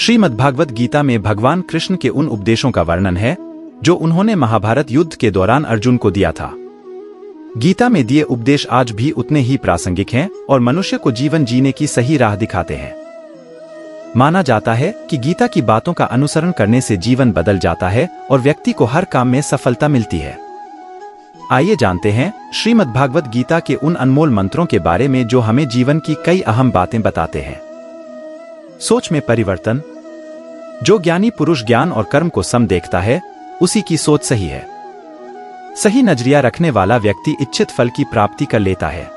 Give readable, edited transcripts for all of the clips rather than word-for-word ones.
श्रीमद्भागवत गीता में भगवान कृष्ण के उन उपदेशों का वर्णन है जो उन्होंने महाभारत युद्ध के दौरान अर्जुन को दिया था। गीता में दिए उपदेश आज भी उतने ही प्रासंगिक हैं और मनुष्य को जीवन जीने की सही राह दिखाते हैं। माना जाता है कि गीता की बातों का अनुसरण करने से जीवन बदल जाता है और व्यक्ति को हर काम में सफलता मिलती है। आइए जानते हैं श्रीमद्भागवत गीता के उन अनमोल मंत्रों के बारे में जो हमें जीवन की कई अहम बातें बताते हैं। सोच में परिवर्तन। जो ज्ञानी पुरुष ज्ञान और कर्म को सम देखता है, उसी की सोच सही है। सही नजरिया रखने वाला व्यक्ति इच्छित फल की प्राप्ति कर लेता है।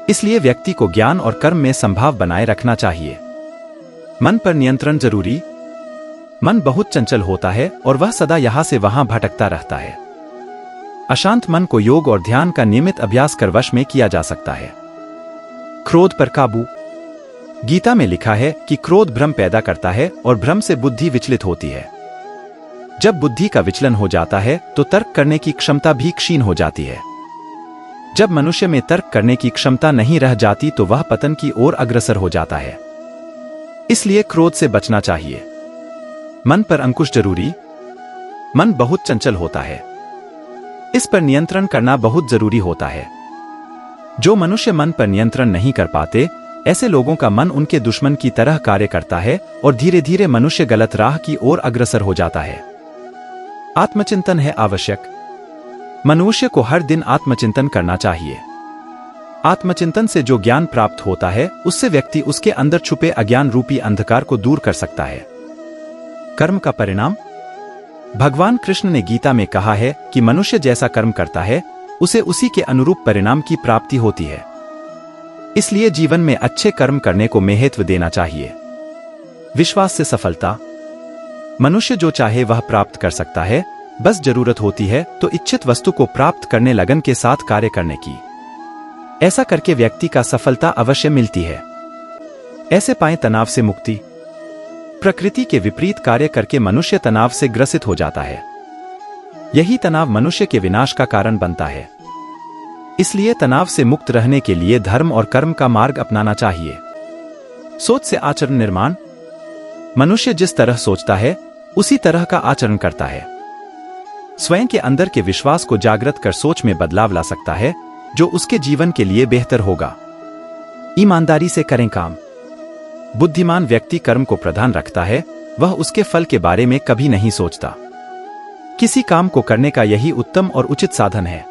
इसलिए व्यक्ति को ज्ञान और कर्म में संभाव बनाए रखना चाहिए। मन पर नियंत्रण जरूरी। मन बहुत चंचल होता है और वह सदा यहां से वहां भटकता रहता है। अशांत मन को योग और ध्यान का नियमित अभ्यास कर वश में किया जा सकता है। क्रोध पर काबू। गीता में लिखा है कि क्रोध भ्रम पैदा करता है और भ्रम से बुद्धि विचलित होती है। जब बुद्धि का विचलन हो जाता है तो तर्क करने की क्षमता भी क्षीण हो जाती है। जब मनुष्य में तर्क करने की क्षमता नहीं रह जाती तो वह पतन की ओर अग्रसर हो जाता है। इसलिए क्रोध से बचना चाहिए। मन पर अंकुश जरूरी। मन बहुत चंचल होता है। इस पर नियंत्रण करना बहुत जरूरी होता है। जो मनुष्य मन पर नियंत्रण नहीं कर पाते, ऐसे लोगों का मन उनके दुश्मन की तरह कार्य करता है और धीरे धीरे मनुष्य गलत राह की ओर अग्रसर हो जाता है। आत्मचिंतन है आवश्यक। मनुष्य को हर दिन आत्मचिंतन करना चाहिए। आत्मचिंतन से जो ज्ञान प्राप्त होता है, उससे व्यक्ति उसके अंदर छुपे अज्ञान रूपी अंधकार को दूर कर सकता है। कर्म का परिणाम। भगवान कृष्ण ने गीता में कहा है कि मनुष्य जैसा कर्म करता है, उसे उसी के अनुरूप परिणाम की प्राप्ति होती है। इसलिए जीवन में अच्छे कर्म करने को महत्व देना चाहिए। विश्वास से सफलता। मनुष्य जो चाहे वह प्राप्त कर सकता है, बस जरूरत होती है तो इच्छित वस्तु को प्राप्त करने लगन के साथ कार्य करने की। ऐसा करके व्यक्ति का सफलता अवश्य मिलती है। ऐसे पाएं तनाव से मुक्ति। प्रकृति के विपरीत कार्य करके मनुष्य तनाव से ग्रसित हो जाता है। यही तनाव मनुष्य के विनाश का कारण बनता है। इसलिए तनाव से मुक्त रहने के लिए धर्म और कर्म का मार्ग अपनाना चाहिए। सोच से आचरण निर्माण। मनुष्य जिस तरह सोचता है, उसी तरह का आचरण करता है। स्वयं के अंदर के विश्वास को जागृत कर सोच में बदलाव ला सकता है, जो उसके जीवन के लिए बेहतर होगा। ईमानदारी से करें काम। बुद्धिमान व्यक्ति कर्म को प्रधान रखता है, वह उसके फल के बारे में कभी नहीं सोचता। किसी काम को करने का यही उत्तम और उचित साधन है।